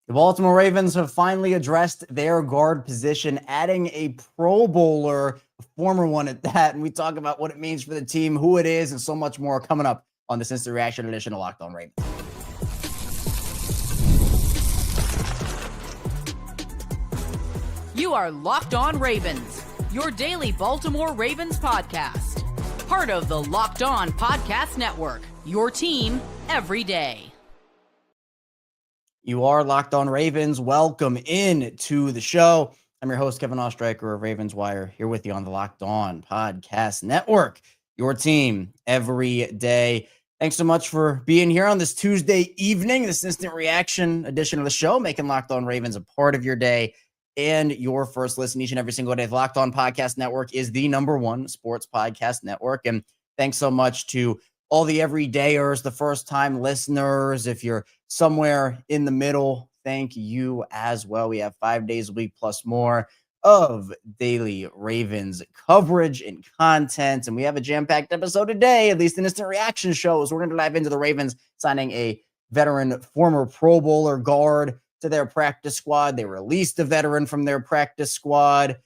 The Baltimore Ravens have finally addressed their guard position, adding a Pro Bowler, a former one at that. And we talk about what it means for the team, who it is, and so much more coming up on this Instant Reaction edition of Locked On Ravens. You are Locked On Ravens, your daily Baltimore Ravens podcast. Part of the Locked On Podcast Network, your team every day. You are Locked On Ravens. Welcome in to the show. I'm your host, Kevin Oestreicher of Ravens Wire, here with you on the Locked On Podcast Network, your team every day. Thanks so much for being here on this Tuesday evening, this instant reaction edition of the show, making Locked On Ravens a part of your day and your first listen each and every single day. The Locked On Podcast Network is the #1 sports podcast network. And thanks so much to all the everydayers, the first-time listeners. If you're somewhere in the middle, thank you as well. We have 5 days a week plus more of daily Ravens coverage and content. And we have a jam-packed episode today, at least an instant reaction show. So we're going to dive into the Ravens signing a veteran former Pro Bowler guard to their practice squad. They released a veteran from their practice squad.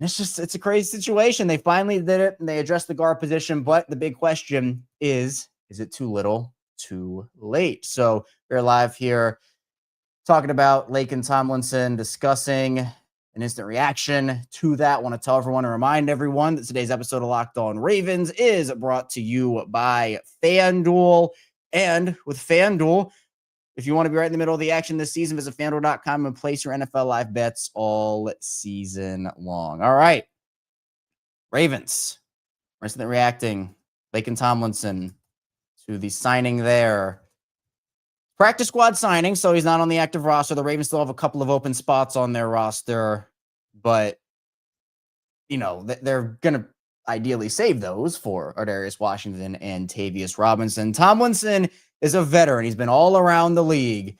It's a crazy situation. They finally did it and they addressed the guard position. But the big question is it too little, too late? So we're live here talking about Laken, Tomlinson, discussing an instant reaction to that. I want to tell everyone and remind everyone that today's episode of Locked On Ravens is brought to you by FanDuel. And with FanDuel, if you want to be right in the middle of the action this season, visit FanDuel.com and place your NFL live bets all season long. All right. Ravens. Recently reacting. Laken Tomlinson to the signing there. Practice squad signing, so he's not on the active roster. The Ravens still have a couple of open spots on their roster, but, you know, they're going to ideally save those for Ardarius Washington and Tavius Robinson. Tomlinson is a veteran. He's been all around the league,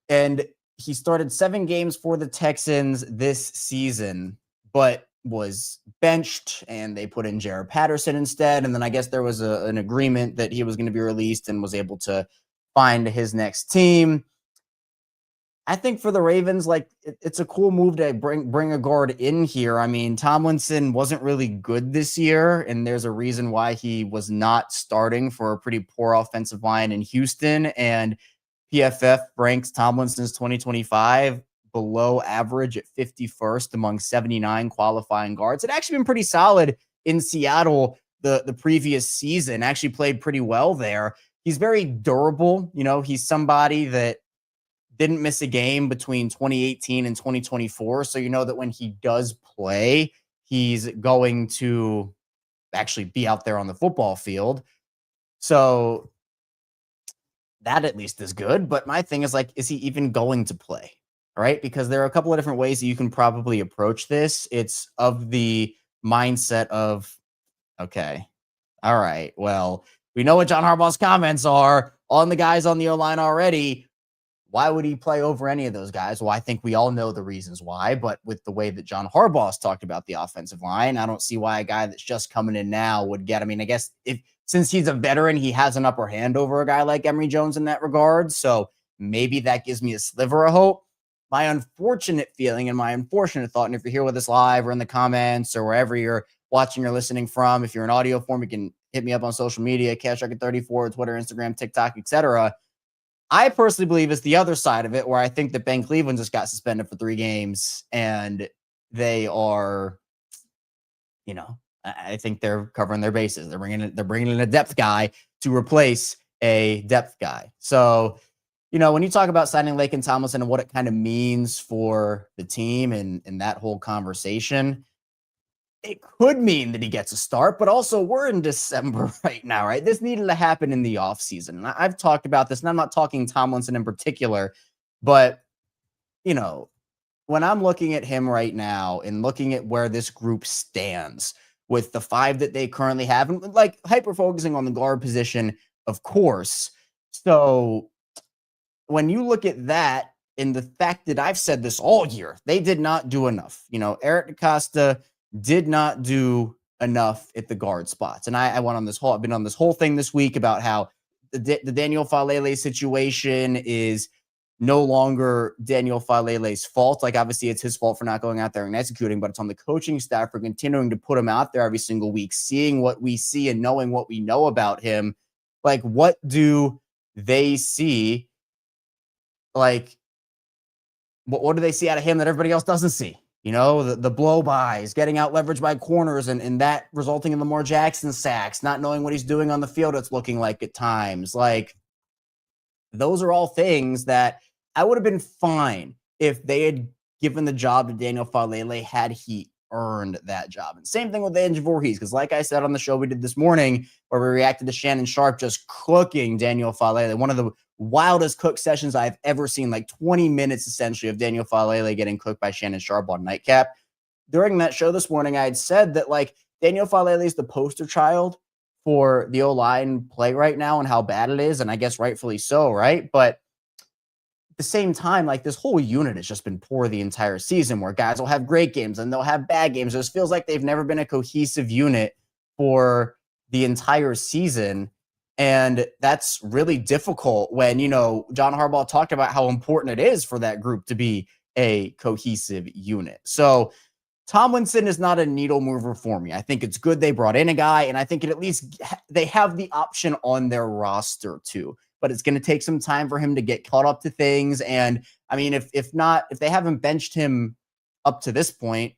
and he started 7 games for the Texans this season, but was benched, and they put in Jared Patterson instead. And then I guess there was an agreement that he was going to be released and was able to find his next team. I think for the Ravens, like, it's a cool move to bring a guard in here. I mean, Tomlinson wasn't really good this year, and there's a reason why he was not starting for a pretty poor offensive line in Houston. And PFF ranks Tomlinson's 2025 below average at 51st among 79 qualifying guards. It actually been pretty solid in Seattle the previous season. Actually played pretty well there. He's very durable. You know, he's somebody that didn't miss a game between 2018 and 2024. So you know that when he does play, he's going to actually be out there on the football field. So that at least is good. But my thing is, like, is he even going to play? All right. Because there are a couple of different ways that you can probably approach this. It's of the mindset of, okay, all right, well, we know what John Harbaugh's comments are on the guys on the O-line already. Why would he play over any of those guys? Well, I think we all know the reasons why, but with the way that John Harbaugh has talked about the offensive line, I don't see why a guy that's just coming in now would get. I mean, I guess since he's a veteran, he has an upper hand over a guy like Emory Jones in that regard. So maybe that gives me a sliver of hope. My unfortunate feeling and my unfortunate thought, and if you're here with us live or in the comments or wherever you're watching or listening from, if you're in audio form, you can hit me up on social media, CashRecord34, Twitter, Instagram, TikTok, etc. I personally believe it's the other side of it, where I think that Ben Cleveland just got suspended for 3 games, and they are, you know, I think they're covering their bases. They're bringing in a depth guy to replace a depth guy. So, you know, when you talk about signing Laken Tomlinson and what it kind of means for the team and that whole conversation, it could mean that he gets a start, but also we're in December right now, right? This needed to happen in the offseason. And I've talked about this, and I'm not talking Tomlinson in particular, but, you know, when I'm looking at him right now and looking at where this group stands with the 5 that they currently have, and like hyper-focusing on the guard position, of course. So when you look at that and the fact that I've said this all year, they did not do enough. You know, Eric DeCosta did not do enough at the guard spots. And I've been on this whole thing this week about how the Daniel Faalele situation is no longer Daniel Faalele's fault. Like, obviously, it's his fault for not going out there and executing, but it's on the coaching staff for continuing to put him out there every single week, seeing what we see and knowing what we know about him. Like, what do they see? Like, what do they see out of him that everybody else doesn't see? The blow-bys, getting out leveraged by corners, and that resulting in Lamar Jackson sacks, not knowing what he's doing on the field, it's looking like at times. Like, those are all things that I would have been fine if they had given the job to Daniel Faalele had he earned that job. And same thing with Andrew Voorhees, because like I said on the show we did this morning, where we reacted to Shannon Sharpe just cooking Daniel Faalele, one of the wildest cook sessions I've ever seen, like 20 minutes essentially of Daniel Faalele getting cooked by Shannon Sharpe on Nightcap. During that show this morning, I had said that like Daniel Faalele is the poster child for the O-line play right now and how bad it is, and I guess rightfully so, right? But at the same time, like, this whole unit has just been poor the entire season, where guys will have great games and they'll have bad games. It just feels like they've never been a cohesive unit for the entire season. And that's really difficult when, John Harbaugh talked about how important it is for that group to be a cohesive unit. So Tomlinson is not a needle mover for me. I think it's good they brought in a guy, and I think at least they have the option on their roster too. But it's going to take some time for him to get caught up to things. And I mean, if they haven't benched him up to this point,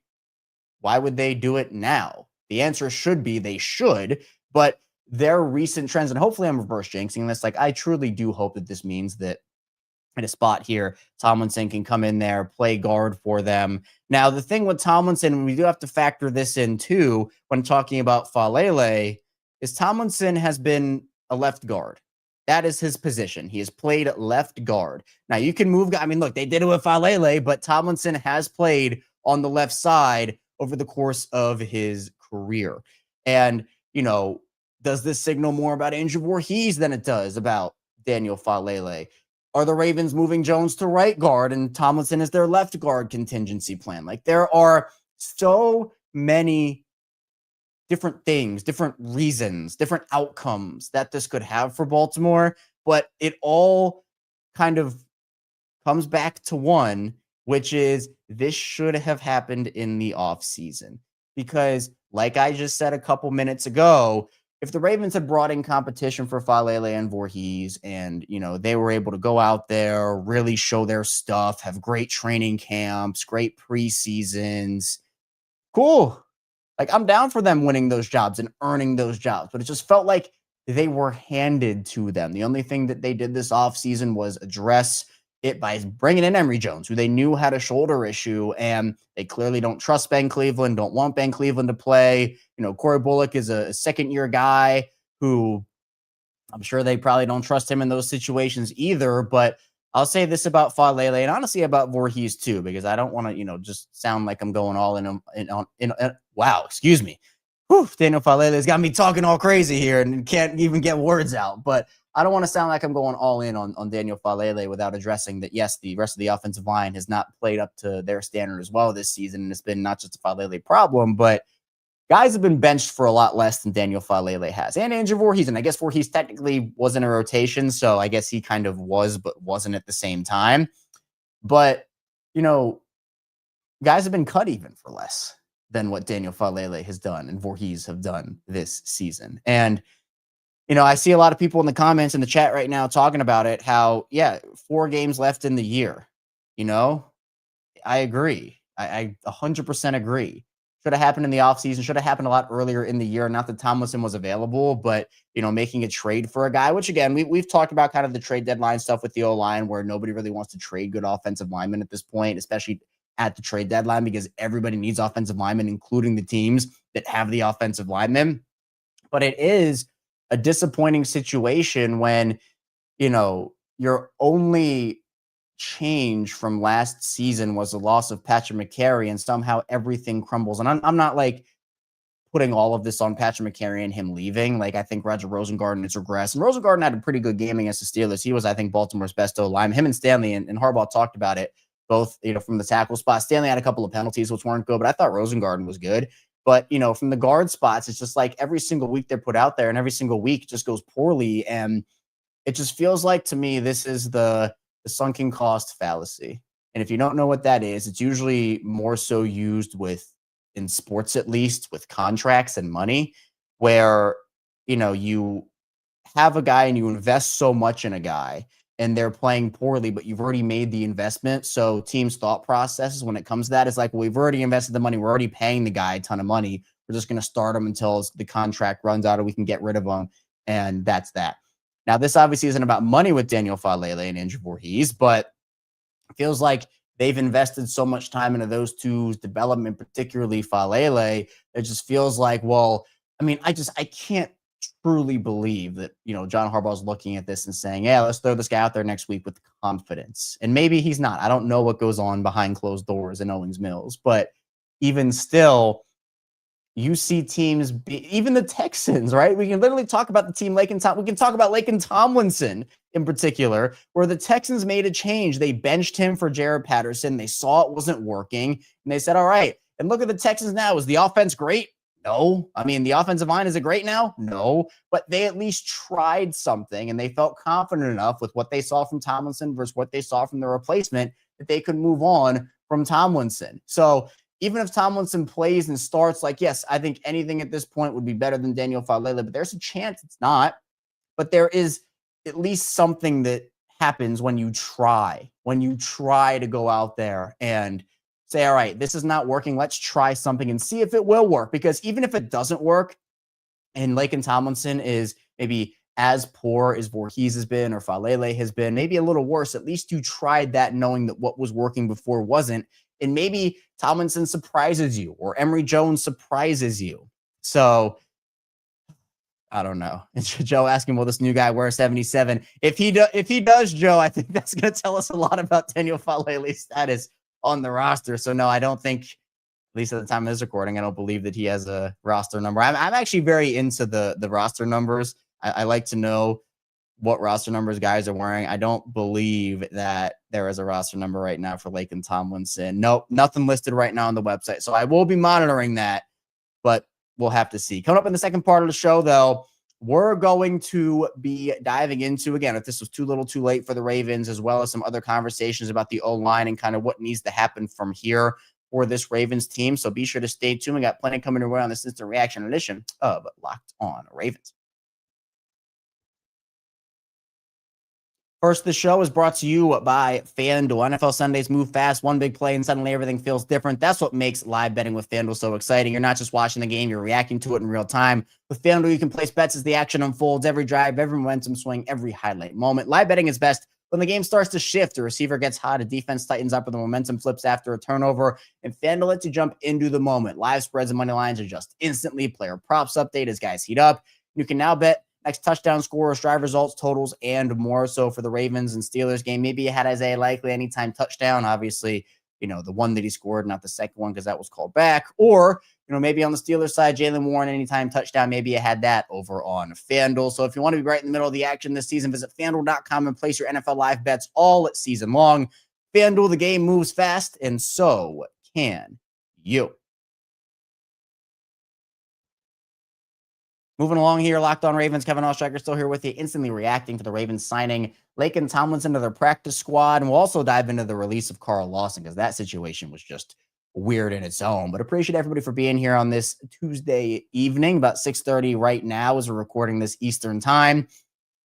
why would they do it now? The answer should be they should, but their recent trends, and hopefully I'm reverse jinxing this, like I truly do hope that this means that in a spot here, Tomlinson can come in there, play guard for them. Now, the thing with Tomlinson, we do have to factor this in too when talking about Faalele, is Tomlinson has been a left guard. That is his position. He has played left guard. Now, you can move. I mean, look, they did it with Faalele, but Tomlinson has played on the left side over the course of his career. And, does this signal more about Andrew Voorhees than it does about Daniel Faalele? Are the Ravens moving Jones to right guard and Tomlinson is their left guard contingency plan? Like, there are so many different things, different reasons, different outcomes that this could have for Baltimore, but it all kind of comes back to one, which is this should have happened in the offseason. Because like I just said a couple minutes ago, if the Ravens had brought in competition for Faalele and Voorhees and, they were able to go out there, really show their stuff, have great training camps, great preseasons, cool. Like, I'm down for them winning those jobs and earning those jobs, but it just felt like they were handed to them. The only thing that they did this offseason was address it by bringing in Emory Jones, who they knew had a shoulder issue, and they clearly don't trust Ben Cleveland, don't want Ben Cleveland to play. Corey Bullock is a second-year guy who I'm sure they probably don't trust him in those situations either, but I'll say this about Faalele and honestly about Voorhees too, because I don't want to, just sound like I'm going all in. Wow, excuse me. Whew, Daniel Faalele has got me talking all crazy here and can't even get words out. But I don't want to sound like I'm going all in on Daniel Faalele without addressing that, yes, the rest of the offensive line has not played up to their standard as well this season. And it's been not just a Faalele problem, but guys have been benched for a lot less than Daniel Faalele has. And Andrew Voorhees, and I guess Voorhees technically was in a rotation, so I guess he kind of was, but wasn't at the same time. But, guys have been cut even for less than what Daniel Faalele has done and Voorhees have done this season. And, I see a lot of people in the comments in the chat right now talking about it, how, 4 games left in the year. I agree. I 100% agree. Should have happened in the offseason, should have happened a lot earlier in the year. Not that Tomlinson was available, but, making a trade for a guy, which again, we've talked about kind of the trade deadline stuff with the O-line where nobody really wants to trade good offensive linemen at this point, especially at the trade deadline, because everybody needs offensive linemen, including the teams that have the offensive linemen. But it is a disappointing situation when, your only change from last season was the loss of Patrick McCary and somehow everything crumbles. And I'm not like putting all of this on Patrick McCary and him leaving. Like, I think Roger Rosengarten has regressed, and Rosengarten had a pretty good game against the Steelers. He was, I think, Baltimore's best O-line. Him and Stanley and Harbaugh talked about it both, from the tackle spot. Stanley had a couple of penalties, which weren't good, but I thought Rosengarten was good. But, from the guard spots, it's just like every single week they're put out there and every single week just goes poorly. And it just feels like to me, this is the the sunken cost fallacy. And if you don't know what that is, it's usually more so used in sports, at least with contracts and money, where, you have a guy and you invest so much in a guy and they're playing poorly, but you've already made the investment. So teams' thought processes when it comes to that is like, well, we've already invested the money. We're already paying the guy a ton of money. We're just going to start him until the contract runs out or we can get rid of him. And that's that. Now, this obviously isn't about money with Daniel Faalele and Andrew Voorhees, but it feels like they've invested so much time into those two's development, particularly Faalele. It just feels like, well, I mean, I can't truly believe that, John Harbaugh's looking at this and saying, yeah, let's throw this guy out there next week with confidence. And maybe he's not. I don't know what goes on behind closed doors in Owings Mills, but even still, you see teams, even the Texans, right? We can literally talk about the team we can talk about Laken Tomlinson in particular, where the Texans made a change. They benched him for Jared Patterson. They saw it wasn't working, and they said, all right. And look at the Texans now. Is the offense great? No. I mean, the offensive line, is it great now? No. But they at least tried something, and they felt confident enough with what they saw from Tomlinson versus what they saw from the replacement that they could move on from Tomlinson. So even if Tomlinson plays and starts, yes, I think anything at this point would be better than Daniel Faalele, but there's a chance it's not. But there is at least something that happens when you try to go out there and say, all right, this is not working. Let's try something and see if it will work. Because even if it doesn't work and Laken Tomlinson is maybe as poor as Voorhees has been or Faalele has been, maybe a little worse, at least you tried that knowing that what was working before wasn't. And maybe Tomlinson surprises you or Emory Jones surprises you. So I don't know. Joe asking, will this new guy wear 77? If he does, Joe, I think that's going to tell us a lot about Daniel Faalele's status on the roster. So no, I don't think, at least at the time of this recording, I don't believe that he has a roster number. I'm actually very into the roster numbers. I like to know what roster numbers guys are wearing. I don't believe that there is a roster number right now for Laken Tomlinson. Nope, nothing listed right now on the website. So I will be monitoring that, but we'll have to see. Coming up in the second part of the show, though, we're going to be diving into, again, if this was too little too late for the Ravens, as well as some other conversations about the O-line and kind of what needs to happen from here for this Ravens team. So be sure to stay tuned. We got plenty coming your way on this instant reaction edition of Locked On Ravens. First, the show is brought to you by FanDuel. NFL Sundays move fast, one big play, and suddenly everything feels different. That's what makes live betting with FanDuel so exciting. You're not just watching the game, you're reacting to it in real time. With FanDuel, you can place bets as the action unfolds, every drive, every momentum swing, every highlight moment. Live betting is best when the game starts to shift, a receiver gets hot, a defense tightens up, or the momentum flips after a turnover, and FanDuel lets you jump into the moment. Live spreads and money lines adjust instantly. Player props update as guys heat up. You can now bet next touchdown scorers, drive results, totals, and more. So for the Ravens and Steelers game, maybe you had Isaiah Likely anytime touchdown. Obviously, the one that he scored, not the second one because that was called back. Or, maybe on the Steelers side, Jaylen Warren anytime touchdown. Maybe you had that over on FanDuel. So if you want to be right in the middle of the action this season, visit FanDuel.com and place your NFL live bets all season long. FanDuel, the game moves fast, and so can you. Moving along here, Locked On Ravens, Kevin Oestreicher still here with you, instantly reacting to the Ravens signing Laken Tomlinson to their practice squad. And we'll also dive into the release of Carl Lawson because that situation was just weird in its own. But appreciate everybody for being here on this Tuesday evening, about 6:30 right now as we're recording this Eastern time.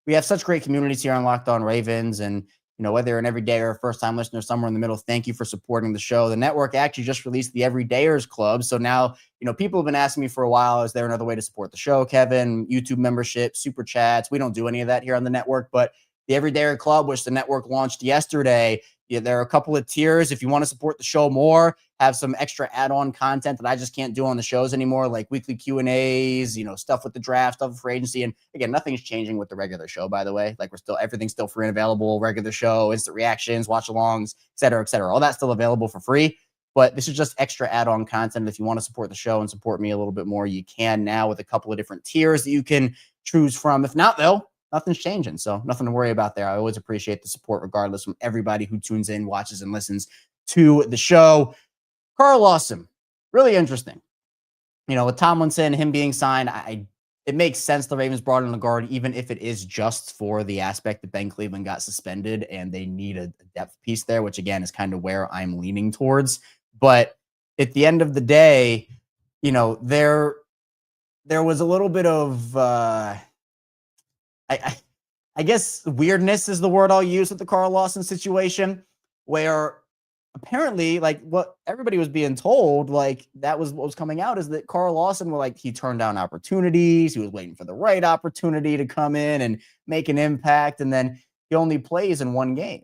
We have such great communities here on Locked On Ravens, and whether you're an everyday or a first-time listener somewhere in the middle, thank you for supporting the show. The network actually just released the Everydayers Club. So now, people have been asking me for a while, is there another way to support the show, Kevin? YouTube membership, super chats. We don't do any of that here on the network, but the Everydayer Club, which the network launched yesterday, there are a couple of tiers. If you want to support the show more, have some extra add-on content that I just can't do on the shows anymore, like weekly Q&As, stuff with the draft, stuff for agency. And again, nothing's changing with the regular show, by the way. Like everything's still free and available, regular show, instant reactions, watch-alongs, et cetera, et cetera. All that's still available for free. But this is just extra add-on content. If you want to support the show and support me a little bit more, you can now with a couple of different tiers that you can choose from. If not, though, nothing's changing. So nothing to worry about there. I always appreciate the support regardless from everybody who tunes in, watches, and listens to the show. Carl Lawson, really interesting. With Tomlinson, him being signed, it makes sense the Ravens brought in a guard, even if it is just for the aspect that Ben Cleveland got suspended and they need a depth piece there, which again is kind of where I'm leaning towards. But at the end of the day, there was a little bit of I guess weirdness is the word I'll use with the Carl Lawson situation, where apparently, like what everybody was being told, like that was what was coming out, is that Carl Lawson he turned down opportunities. He was waiting for the right opportunity to come in and make an impact. And then he only plays in one game.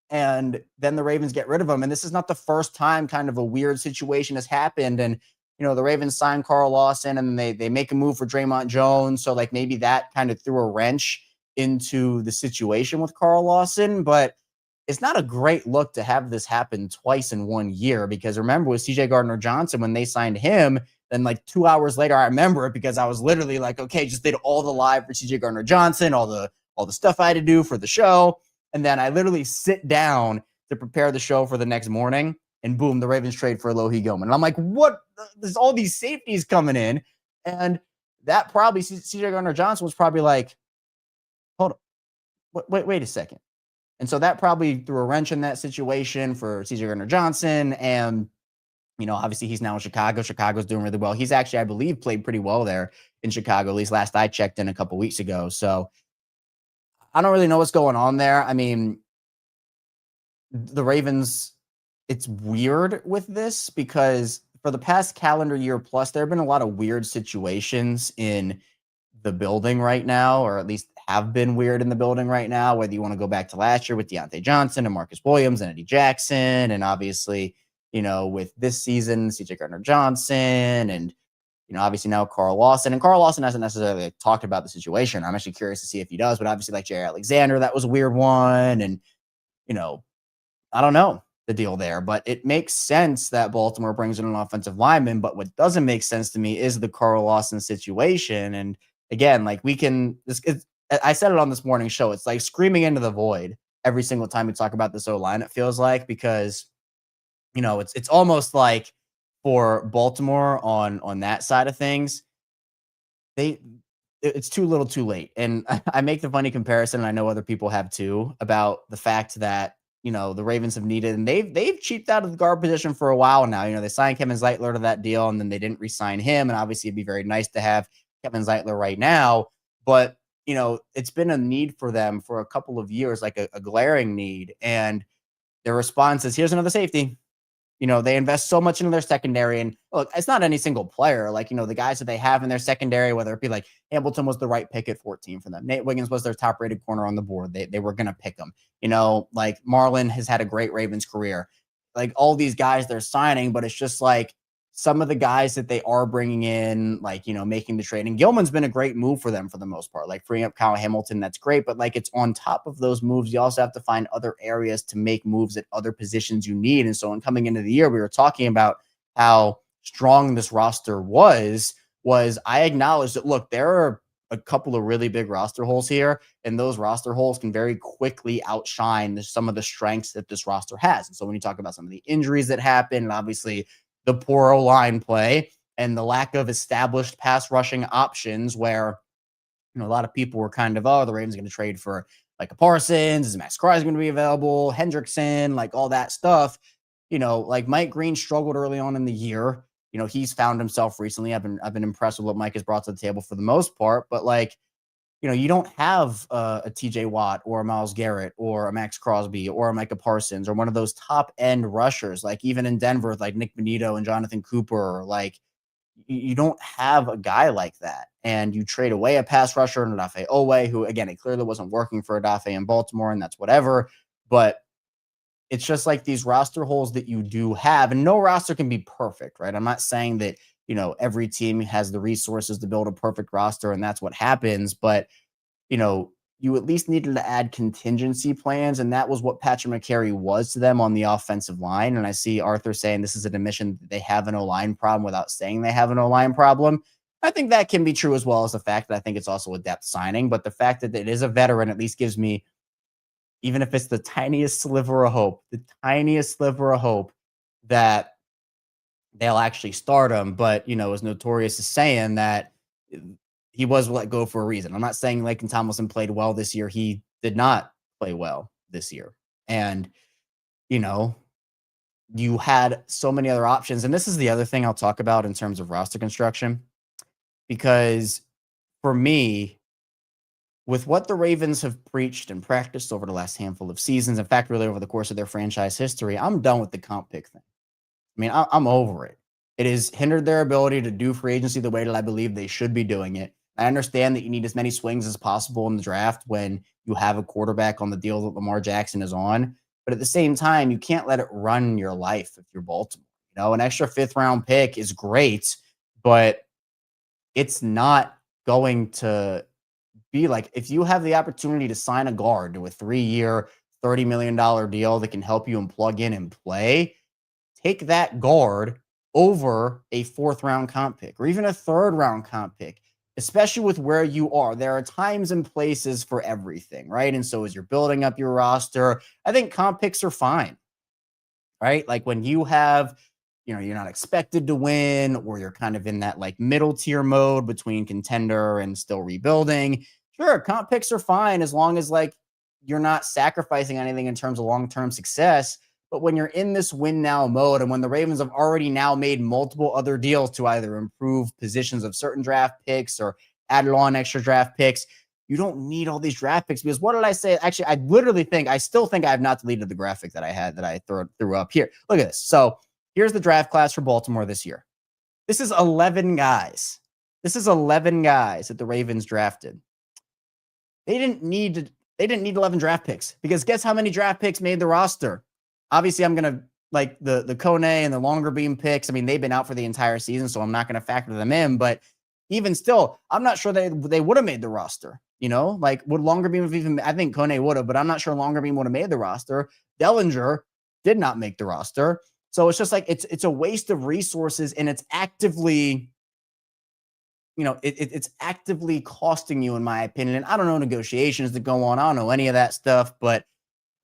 And then the Ravens get rid of him. And this is not the first time kind of a weird situation has happened. And, the Ravens signed Carl Lawson and they make a move for Draymond Jones. So like maybe that kind of threw a wrench into the situation with Carl Lawson. But it's not a great look to have this happen twice in 1 year, because remember with CJ Gardner-Johnson, when they signed him, then like 2 hours later, I remember it because I was literally like, okay, just did all the live for CJ Gardner-Johnson, all the stuff I had to do for the show. And then I literally sit down to prepare the show for the next morning, and boom, the Ravens trade for Alohi Gilman. And I'm like, what? There's all these safeties coming in. And that probably, CJ Gardner-Johnson was probably like, hold on, wait a second. And so that probably threw a wrench in that situation for CJ Gardner-Johnson. And, obviously he's now in Chicago. Chicago's doing really well. He's actually, I believe, played pretty well there in Chicago, at least last I checked in a couple weeks ago. So I don't really know what's going on there. I mean, the Ravens, it's weird with this because for the past calendar year plus, there have been a lot of weird situations in the building right now, or at least have been weird in the building right now, whether you want to go back to last year with Deontay Johnson and Marcus Williams and Eddie Jackson, and obviously, with this season, CJ Gardner-Johnson, and, obviously now Carl Lawson. And Carl Lawson hasn't necessarily talked about the situation. I'm actually curious to see if he does, but obviously like Jair Alexander, that was a weird one. And, I don't know the deal there, but it makes sense that Baltimore brings in an offensive lineman. But what doesn't make sense to me is the Carl Lawson situation. And again, like I said it on this morning show, it's like screaming into the void every single time we talk about this O-line, it feels like, because, it's almost like for Baltimore on that side of things, it's too little too late. And I make the funny comparison, and I know other people have too, about the fact that, the Ravens have needed, and they've cheaped out of the guard position for a while now. They signed Kevin Zeitler to that deal, and then they didn't re-sign him. And obviously it'd be very nice to have Kevin Zeitler right now. But, it's been a need for them for a couple of years, like a glaring need. And their response is, here's another safety. They invest so much into their secondary. And look, it's not any single player. Like, the guys that they have in their secondary, whether it be like Hamilton was the right pick at 14 for them. Nate Wiggins was their top rated corner on the board. They were going to pick him. Like Marlon has had a great Ravens career. Like all these guys they're signing, but it's just like some of the guys that they are bringing in, like, making the trade. And Gilman's been a great move for them for the most part, like freeing up Kyle Hamilton. That's great. But like, it's on top of those moves, you also have to find other areas to make moves at other positions you need. And so in coming into the year, we were talking about how strong this roster was I acknowledged that, look, there are a couple of really big roster holes here, and those roster holes can very quickly outshine some of the strengths that this roster has. And so when you talk about some of the injuries that happen, and obviously the poor O-line play and the lack of established pass rushing options, where, a lot of people were kind of, the Ravens are going to trade for like a Parsons, is Max Crosby going to be available, Hendrickson, like all that stuff. Like Mike Green struggled early on in the year. He's found himself recently. I've been impressed with what Mike has brought to the table for the most part, but like, you don't have a TJ Watt or a Myles Garrett or a Max Crosby or a Micah Parsons or one of those top end rushers, like even in Denver, like Nick Benito and Jonathan Cooper. Like you don't have a guy like that. And you trade away a pass rusher and Odafe Oweh, who again, it clearly wasn't working for Odafe in Baltimore, and that's whatever. But it's just like these roster holes that you do have, and no roster can be perfect, right? I'm not saying that, every team has the resources to build a perfect roster and that's what happens, but, you at least needed to add contingency plans. And that was what Patrick McCary was to them on the offensive line. And I see Arthur saying this is an admission that they have an O-line problem without saying they have an O-line problem. I think that can be true, as well as the fact that I think it's also a depth signing. But the fact that it is a veteran at least gives me, even if it's the tiniest sliver of hope, that they'll actually start him. But, as Notorious is saying, that he was let go for a reason. I'm not saying Laken Tomlinson played well this year. He did not play well this year. And, you know, you had so many other options. And this is the other thing I'll talk about in terms of roster construction, because for me, with what the Ravens have preached and practiced over the last handful of seasons, in fact, really over the course of their franchise history, I'm done with the comp pick thing. I mean, I'm over it. It has hindered their ability to do free agency the way that I believe they should be doing it. I understand that you need as many swings as possible in the draft when you have a quarterback on the deal that Lamar Jackson is on. But at the same time, you can't let it run your life if you're Baltimore. An extra 5th round pick is great, but it's not going to be like, if you have the opportunity to sign a guard to a 3-year, $30 million deal that can help you and plug in and play, take that guard over a 4th round comp pick or even a 3rd round comp pick, especially with where you are. There are times and places for everything, right? And so as you're building up your roster, I think comp picks are fine, right? Like when you have, you're not expected to win, or you're kind of in that like middle tier mode between contender and still rebuilding. Sure, comp picks are fine as long as like you're not sacrificing anything in terms of long-term success. But when you're in this win now mode, and when the Ravens have already now made multiple other deals to either improve positions of certain draft picks or added on extra draft picks, you don't need all these draft picks. Because what did I say? Actually, I still think I have not deleted the graphic that I had that I threw up here. Look at this. So here's the draft class for Baltimore this year. This is 11 guys. This is 11 guys that the Ravens drafted. They didn't need 11 draft picks, because guess how many draft picks made the roster? Obviously, I'm going to like the Kone and the longer beam picks. I mean, they've been out for the entire season, so I'm not going to factor them in. But even still, I'm not sure they would have made the roster. Like would longer beam have even? I think Kone would have, but I'm not sure longer beam would have made the roster. Dellinger did not make the roster, so it's just like it's a waste of resources, and it's actively, it's actively costing you, in my opinion. And I don't know negotiations that go on. I don't know any of that stuff, but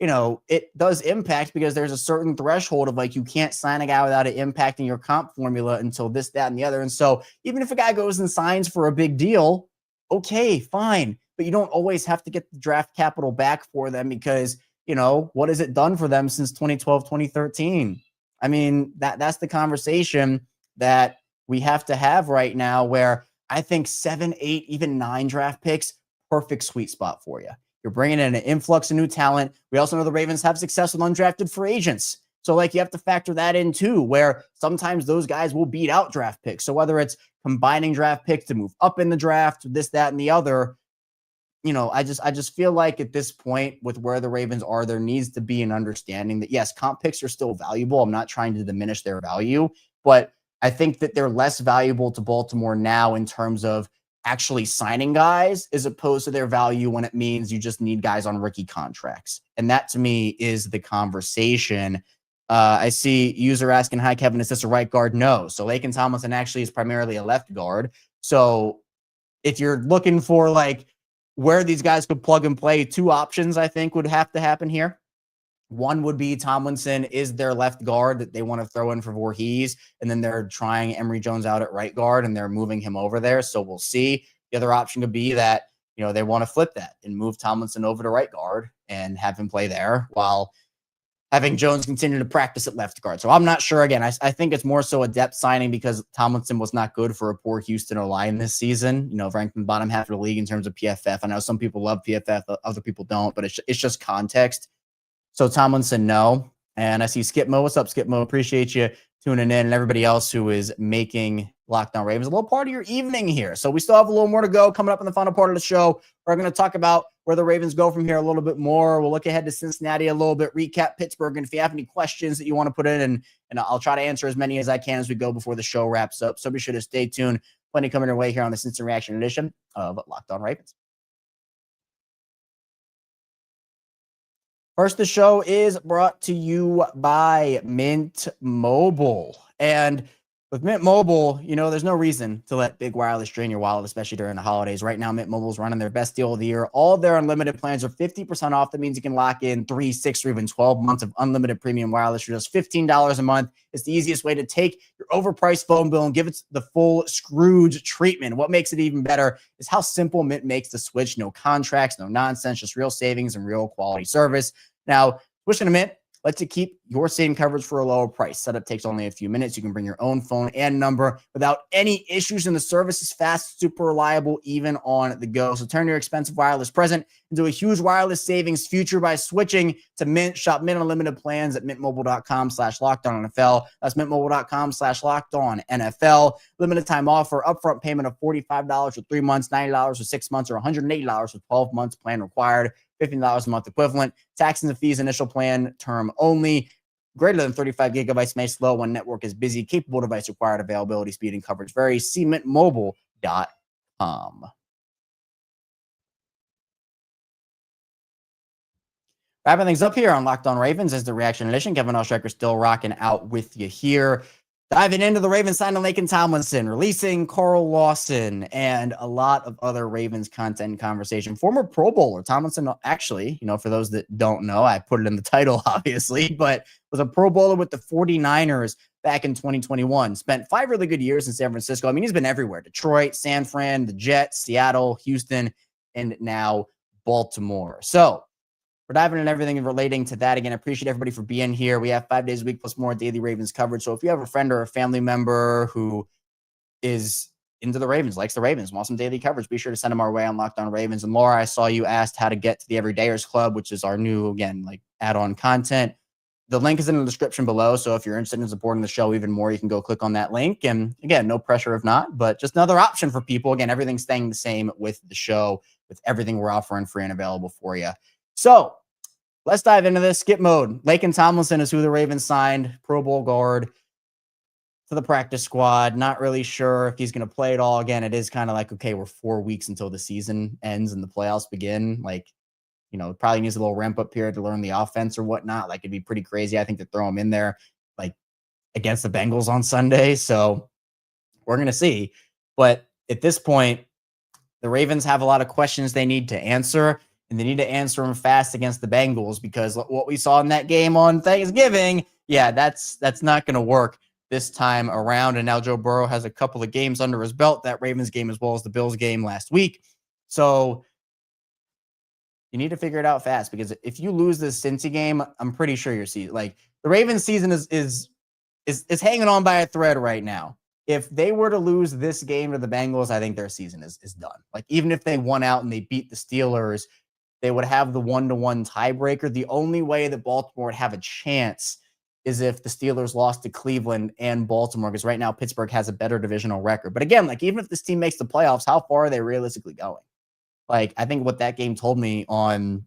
it does impact, because there's a certain threshold of like, you can't sign a guy without it impacting your comp formula until this, that, and the other. And so even if a guy goes and signs for a big deal, okay, fine. But you don't always have to get the draft capital back for them, because, what has it done for them since 2012, 2013? I mean, that's the conversation that we have to have right now, where I think 7, 8, even 9 draft picks, perfect sweet spot for you. You're bringing in an influx of new talent. We also know the Ravens have success with undrafted free agents. So like you have to factor that in too, where sometimes those guys will beat out draft picks. So whether it's combining draft picks to move up in the draft, this, that, and the other, I just feel like at this point with where the Ravens are, there needs to be an understanding that yes, comp picks are still valuable. I'm not trying to diminish their value, but I think that they're less valuable to Baltimore now in terms of actually signing guys, as opposed to their value when it means you just need guys on rookie contracts. And that to me is the conversation. I see user asking, hi, Kevin, is this a right guard? No. So Laken Tomlinson actually is primarily a left guard. So if you're looking for like where these guys could plug and play, 2 options I think would have to happen here. One would be Tomlinson is their left guard that they want to throw in for Voorhees, and then they're trying Emory Jones out at right guard, and they're moving him over there. So we'll see. The other option could be that, they want to flip that and move Tomlinson over to right guard and have him play there while having Jones continue to practice at left guard. So I'm not sure. Again, I think it's more so a depth signing, because Tomlinson was not good for a poor Houston O-line this season. Ranked in the bottom half of the league in terms of PFF. I know some people love PFF, other people don't, but it's just context. So Tomlinson, no. And I see Skipmo. What's up, Skipmo? Appreciate you tuning in, and everybody else who is making Locked On Ravens a little part of your evening here. So we still have a little more to go coming up in the final part of the show. We're going to talk about where the Ravens go from here a little bit more. We'll look ahead to Cincinnati a little bit, recap Pittsburgh. And if you have any questions that you want to put in, and I'll try to answer as many as I can as we go before the show wraps up. So be sure to stay tuned. Plenty coming your way here on the Cincinnati Reaction edition of Locked On Ravens. First, the show is brought to you by Mint Mobile. And with Mint Mobile, there's no reason to let big wireless drain your wallet, especially during the holidays. Right now, Mint Mobile is running their best deal of the year. All their unlimited plans are 50% off. That means you can lock in 3, 6, or even 12 months of unlimited premium wireless for just $15 a month. It's the easiest way to take your overpriced phone bill and give it the full Scrooge treatment. What makes it even better is how simple Mint makes the switch. No contracts, no nonsense, just real savings and real quality service. Now, switching to Mint lets you keep your same coverage for a lower price. Setup takes only a few minutes. You can bring your own phone and number without any issues, and the service is fast, super reliable, even on the go. So turn your expensive wireless present into a huge wireless savings future by switching to Mint. Shop Mint Unlimited plans at mintmobile.com/LockedOnNFL. That's mintmobile.com/LockedOnNFL. Limited time offer, upfront payment of $45 for 3 months, $90 for 6 months, or $180 for 12 months. Plan required. $15 a month equivalent. Taxes and fees, initial plan term only. Greater than 35 gigabytes may slow when network is busy. Capable device required. Availability, speed, and coverage vary. See mintmobile.com. Wrapping things up here on Locked On Ravens is the Reaction Edition. Kevin Oestreicher still rocking out with you here. Diving into the Ravens signing Laken Tomlinson, releasing Carl Lawson, and a lot of other Ravens content and conversation. Former Pro Bowler Tomlinson, actually, for those that don't know, I put it in the title, obviously, but was a Pro Bowler with the 49ers back in 2021. Spent 5 really good years in San Francisco. I mean, he's been everywhere. Detroit, San Fran, the Jets, Seattle, Houston, and now Baltimore. So we're diving into everything relating to that. Again, I appreciate everybody for being here. We have 5 days a week plus more daily Ravens coverage. So if you have a friend or a family member who is into the Ravens, likes the Ravens, wants some daily coverage, be sure to send them our way on Locked On Ravens. And Laura, I saw you asked how to get to the Everydayers Club, which is our new, again, add-on content. The link is in the description below. So if you're interested in supporting the show even more, you can go click on that link. And again, no pressure if not, but just another option for people. Again, everything's staying the same with the show, with everything we're offering free and available for you. So let's dive into this. Skip mode. Laken Tomlinson is who the Ravens signed, Pro Bowl guard, to the practice squad. Not really sure if he's going to play at all. Again, it is kind of like, okay, we're 4 weeks until the season ends and the playoffs begin. Probably needs a little ramp up period to learn the offense or whatnot. It'd be pretty crazy, I think, to throw him in there against the Bengals on Sunday. So we're going to see. But at this point, the Ravens have a lot of questions they need to answer. And they need to answer them fast against the Bengals, because what we saw in that game on Thanksgiving, that's not going to work this time around. And now Joe Burrow has a couple of games under his belt, that Ravens game as well as the Bills game last week. So you need to figure it out fast, because if you lose this Cincy game, I'm pretty sure your season, the Ravens season is hanging on by a thread right now. If they were to lose this game to the Bengals, I think their season is done. Even if they won out and they beat the Steelers, they would have the 1-1 tiebreaker. The only way that Baltimore would have a chance is if the Steelers lost to Cleveland and Baltimore, because right now Pittsburgh has a better divisional record. But again, even if this team makes the playoffs, how far are they realistically going? I think what that game told me on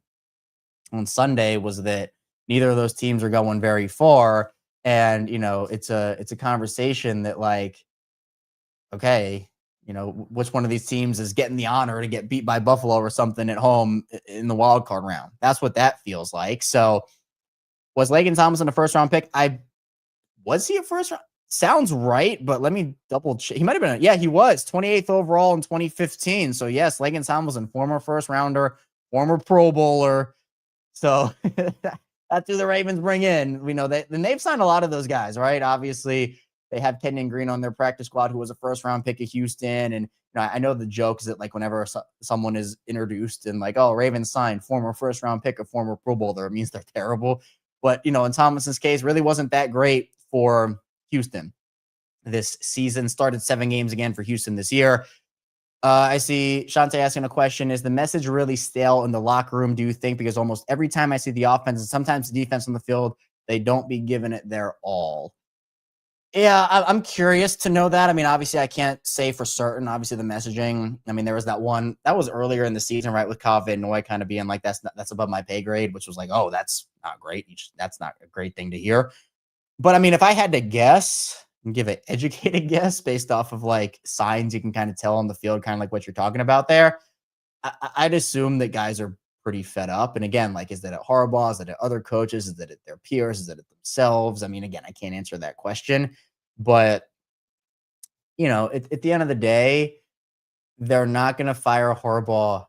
Sunday was that neither of those teams are going very far. And, it's a conversation that okay, which one of these teams is getting the honor to get beat by Buffalo or something at home in the wild card round? That's what that feels like. So was Laken Tomlinson a first round pick? Was he a first round? Sounds right, but let me double check. He might have been. He was 28th overall in 2015. So yes, Laken Tomlinson, former first rounder, former Pro Bowler. So that's who the Ravens bring in. We know that, and they've signed a lot of those guys, right? Obviously, they have Kenyon Green on their practice squad, who was a first-round pick of Houston. And I know the joke is that whenever someone is introduced and Ravens signed former first-round pick, a former Pro Bowler, it means they're terrible. But in Tomlinson's case, really wasn't that great for Houston this season. Started 7 games again for Houston this year. I see Shante asking a question: is the message really stale in the locker room, do you think? Because almost every time I see the offense and sometimes the defense on the field, they don't be giving it their all. Yeah, I'm curious to know that. Obviously, I can't say for certain. Obviously, the messaging. There was that one that was earlier in the season, right, with Kyle Van Noy kind of being that's above my pay grade, which was oh, that's not great. That's not a great thing to hear. But if I had to guess and give an educated guess based off of signs you can kind of tell on the field, kind of what you're talking about there, I'd assume that guys are pretty fed up. And again, is that at Harbaugh? Is that at other coaches? Is that at their peers? Is that at themselves? Again, I can't answer that question. But, at the end of the day, they're not going to fire Harbaugh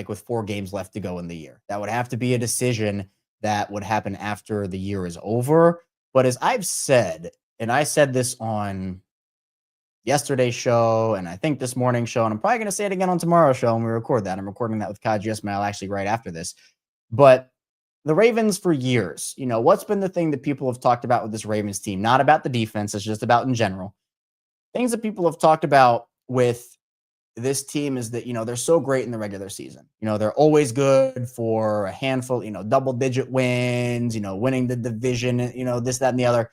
with 4 games left to go in the year. That would have to be a decision that would happen after the year is over. But as I've said, and I said this on yesterday's show, and I think this morning's show, and I'm probably going to say it again on tomorrow's show when we record that. I'm recording that with Kaji Ismail actually right after this. But the Ravens for years, what's been the thing that people have talked about with this Ravens team? Not about the defense, it's just about in general. Things that people have talked about with this team is that, they're so great in the regular season. They're always good for a handful, double-digit wins, winning the division, this, that, and the other.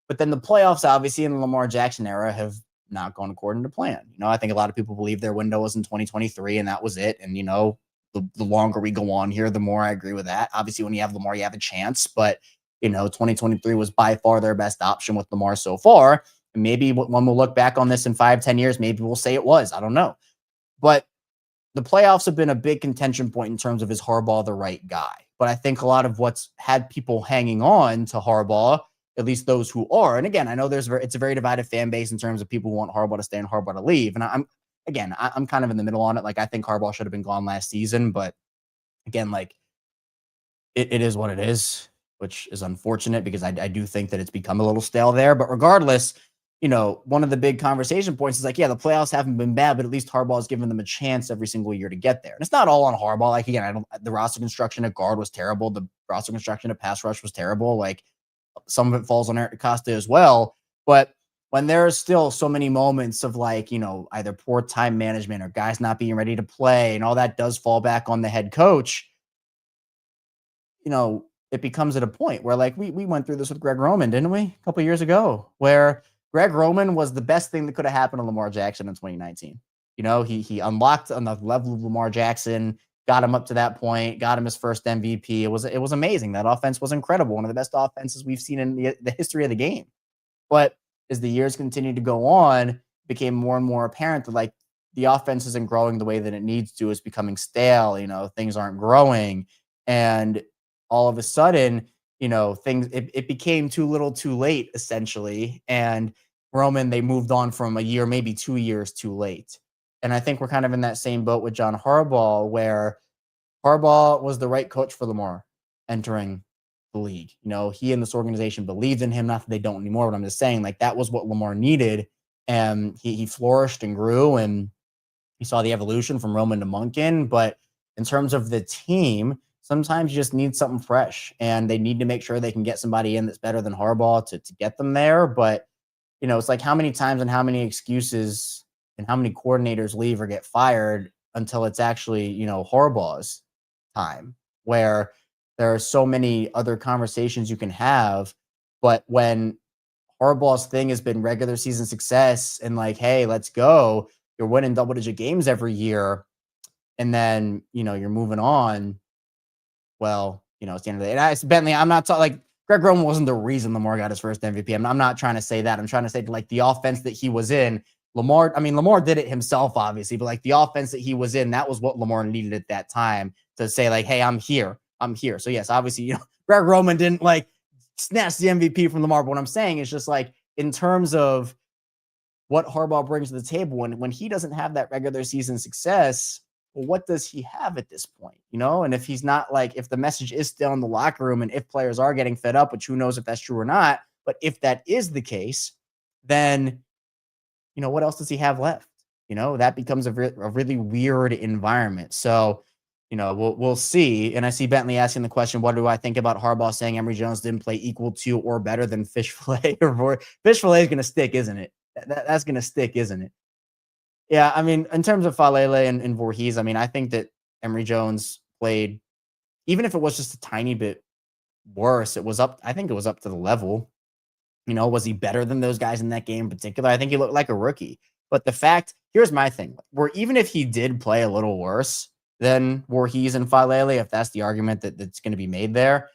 But then the playoffs, obviously, in the Lamar Jackson era have not gone according to plan. I think a lot of people believe their window was in 2023, and that was it. And, the longer we go on here, the more I agree with that. Obviously, when you have Lamar, you have a chance. But, 2023 was by far their best option with Lamar so far. And maybe when we'll look back on this in 5-10 years, maybe we'll say it was. I don't know. But the playoffs have been a big contention point in terms of, is Harbaugh the right guy? But I think a lot of what's had people hanging on to Harbaugh, at least those who are, and again, I know it's a very divided fan base in terms of people who want Harbaugh to stay and Harbaugh to leave. And I'm kind of in the middle on it. Like, I think Harbaugh should have been gone last season, but again, like it is what it is, which is unfortunate because I do think that it's become a little stale there. But regardless, one of the big conversation points is like, yeah, the playoffs haven't been bad, but at least Harbaugh has given them a chance every single year to get there. And it's not all on Harbaugh. Like, again, the roster construction at guard was terrible. The roster construction at pass rush was terrible. Like, some of it falls on Eric Acosta as well. But when there are still so many moments of like, either poor time management or guys not being ready to play and all that does fall back on the head coach, it becomes at a point where like we went through this with Greg Roman, didn't we? A couple of years ago, where Greg Roman was the best thing that could have happened to Lamar Jackson in 2019. He unlocked on the level of Lamar Jackson, got him up to that point, got him his first MVP. It was amazing. That offense was incredible. One of the best offenses we've seen in the history of the game. But as the years continued to go on, it became more and more apparent that like the offense isn't growing the way that it needs to. It's becoming stale. Things aren't growing. And all of a sudden, it became too little too late, essentially. And Roman, they moved on from a year, maybe 2 years too late. And I think we're kind of in that same boat with John Harbaugh, where Harbaugh was the right coach for Lamar entering the league. He and this organization believed in him. Not that they don't anymore, but I'm just saying, like, that was what Lamar needed. And he flourished and grew, and you saw the evolution from Roman to Monken. But in terms of the team, sometimes you just need something fresh, and they need to make sure they can get somebody in that's better than Harbaugh to get them there. But, it's like how many times and how many excuses and how many coordinators leave or get fired until it's actually, Harbaugh's time, where there are so many other conversations you can have. But when Harbaugh's thing has been regular season success and like, hey, let's go, you're winning double-digit games every year, and then, you're moving on. Well, it's the end of the day. And Bentley, I'm not talking like Greg Roman wasn't the reason Lamar got his first MVP. I'm not trying to say that. I'm trying to say like the offense that he was in, Lamar did it himself, obviously, but like the offense that he was in, that was what Lamar needed at that time to say like, hey, I'm here. So yes, obviously, Greg Roman didn't like snatch the MVP from Lamar. But what I'm saying is just like in terms of what Harbaugh brings to the table, when he doesn't have that regular season success, well, what does he have at this point? And if he's not like, if the message is still in the locker room and if players are getting fed up, which who knows if that's true or not, but if that is the case, then, what else does he have left? That becomes a really weird environment. So, we'll see. And I see Bentley asking the question, what do I think about Harbaugh saying Emory Jones didn't play equal to or better than Fish Fillet? Fish Fillet is going to stick, isn't it? That's going to stick, isn't it? Yeah, in terms of Faalele and Voorhees, I think that Emory Jones played, even if it was just a tiny bit worse, I think it was up to the level. Was he better than those guys in that game in particular? I think he looked like a rookie. But here's my thing, where even if he did play a little worse than Voorhees and Faalele, if that's the argument that's going to be made there,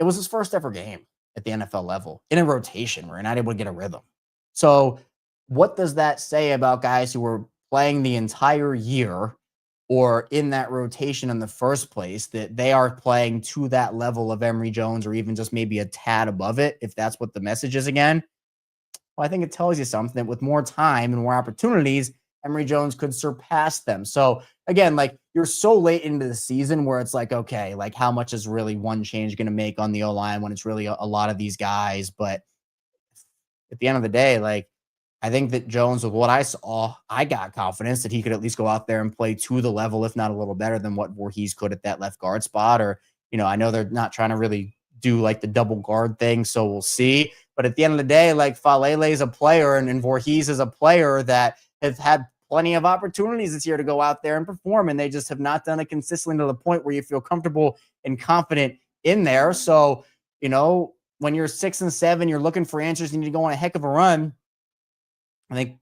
it was his first ever game at the NFL level in a rotation where you're not able to get a rhythm. So what does that say about guys who were playing the entire year or in that rotation in the first place, that they are playing to that level of Emory Jones or even just maybe a tad above it, if that's what the message is again? Well, I think it tells you something that with more time and more opportunities, Emory Jones could surpass them. So again, like you're so late into the season where it's like, okay, like how much is really one change going to make on the O-line when it's really a lot of these guys? But at the end of the day, like, I think that Jones, with what I saw, I got confidence that he could at least go out there and play to the level, if not a little better than what Voorhees could at that left guard spot. Or, I know they're not trying to really do like the double guard thing, so we'll see. But at the end of the day, like, Faalele is a player and Voorhees is a player that has had plenty of opportunities this year to go out there and perform, and they just have not done it consistently to the point where you feel comfortable and confident in there. So, when you're 6-7, you're looking for answers, you need to go on a heck of a run. I think,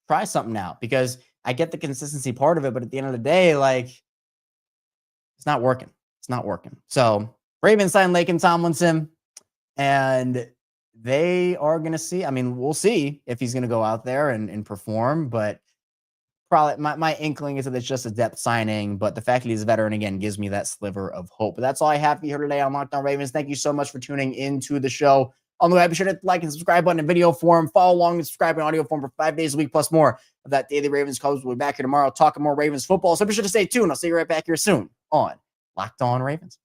try something out, because I get the consistency part of it, but at the end of the day, like, it's not working. It's not working. So Ravens signed Laken Tomlinson, and they are going to see. I mean, we'll see if he's going to go out there and perform, but probably my inkling is that it's just a depth signing, but the fact that he's a veteran, again, gives me that sliver of hope. But that's all I have for you here today on Locked On Ravens. Thank you so much for tuning into the show. On the way, be sure to hit the like and subscribe button in video form. Follow along and subscribe in audio form for 5 days a week, plus more of that daily Ravens coverage. We'll be back here tomorrow talking more Ravens football. So be sure to stay tuned. I'll see you right back here soon on Locked On Ravens.